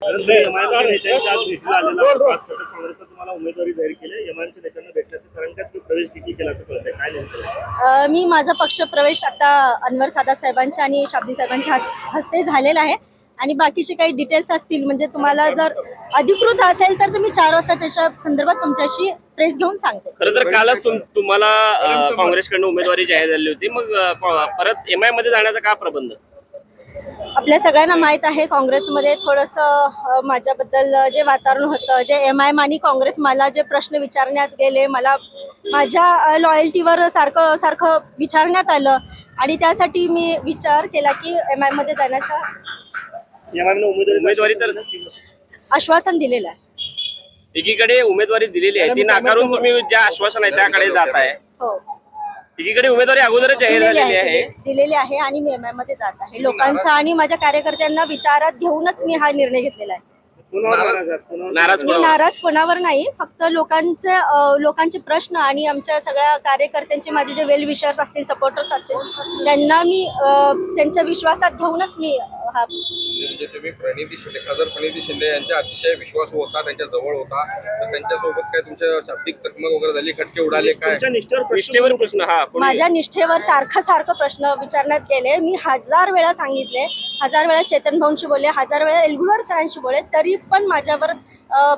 एमआयच्या नेत्यांच्या आज भेटीला आलेला काँग्रेसनं तुम्हाला उमेदवारी जाहीर केली. एमआयच्या नेत्यांना भेटण्याचं कारण काय, तुम्ही प्रवेश देखील केल्याचं कळतंय, काय नेमकं? मी माझा पक्ष प्रवेश आता अनवर सादात साहेबांच्या आणि शाब्दी साहेबांच्या हस्ते झालेला आहे आणि बाकीचे काही डिटेल्स असतील म्हणजे तुम्हाला जर अधिकृत असेल तर तुम्ही 4 वाजता त्याच्या संदर्भात तुमच्याशी प्रेस घेऊन सांगते. खरं तर कालच तुम्हाला काँग्रेसकडून उमेदवारी जाहीर झाली होती, मग परत एमआय मध्ये जाण्याचा का प्रबंध? आपल्या सगळ्यांना माहीत आहे काँग्रेसमध्ये थोडंसं माझ्याबद्दल जे वातावरण होतं, जे एमआयएम आणि काँग्रेस मला जे प्रश्न विचारण्यात गेले, मला माझ्या लॉयल्टीवर सारखं विचारण्यात आलं आणि त्यासाठी मी विचार केला की एमआयमध्ये जाण्याचा उमेदवारी तर आश्वासन दिलेलं आहे. एकीकडे उमेदवारी दिलेली आहे, ती नाकारून तुम्ही ज्या आश्वासन आहे त्याकडे जात आहे. हो, एकीकडे उमेदवारी अगोदरच जाहीर झालेली आहे. दिलेली आहे आणि मी एमआय मध्ये जात आहे. लोकांचा आणि माझ्या कार्यकर्त्यांना विचारात घेऊनच मी हा निर्णय घेतलेला आहे. नाराज मी नाराज कोणावर नाही, फक्त लोकांचे प्रश्न आणि आमच्या सगळ्या कार्यकर्त्यांचे माझे जे वेल विशर्स असतील, सपोर्टर्स असतील, त्यांना मी त्यांच्या विश्वासात घेऊनच मी हा म्हणजे तुम्ही खासदार प्रणिती शिंदे यांच्या अतिशय विश्वास होता, त्यांच्या जवळ होता, तर त्यांच्यासोबत काय तुमच्या शाब्दिक चकमक वगैरे झाली, खटके उडाले काय? निष्ठेवर प्रश्न माझ्या निष्ठेवर सारखं प्रश्न विचारण्यात गेले. मी 1000 वेळा सांगितले, 1000 वेळा चेतन भाऊंशी बोलले, 1000 वेळा एलगुलवार सरांशी बोलले, तरी पण माझ्यावर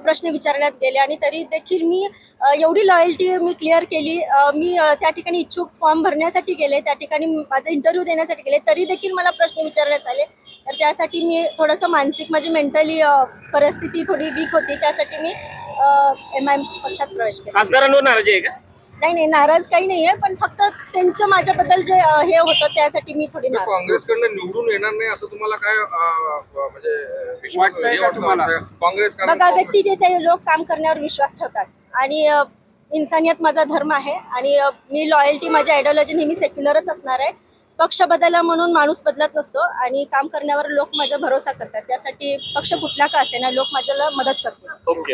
प्रश्न विचारण्यात गेले आणि तरी देखील मी एवढी लॉयल्टी मी क्लिअर केली. मी त्या ठिकाणी इच्छुक फॉर्म भरण्यासाठी गेले, त्या ठिकाणी माझा इंटरव्ह्यू देण्यासाठी गेले, तरी देखील मला प्रश्न विचारण्यात आले. तर त्यासाठी मी थोडंसं मानसिक माझी मेंटली परिस्थिती थोडी वीक होती, त्यासाठी मी एमआय पक्षात प्रवेश केला. खासदारांवर नाराजी आहे का? नाही, नाराज काही नाही आहे, पण फक्त त्यांचं माझ्याबद्दल जे हे होतं त्यासाठी मी थोडी नाराज. काँग्रेसकडनं निवडून येणार नाही असं तुम्हाला काय म्हणजे विश्वास काँग्रेस? बघा, व्यक्तिगत लोक काम करण्यावर विश्वास ठेवतात आणि इन्सानियत माझा धर्म आहे आणि मी लॉयल्टी, माझी आयडियोलॉजी नेहमी सेक्युलरच असणार आहे. पक्ष बदलला म्हणून माणूस बदलत नसतो आणि काम करण्यावर लोक माझा भरोसा करतात. त्यासाठी पक्ष कुठला का असेना, लोक माझ्याला मदत करतात. ओके.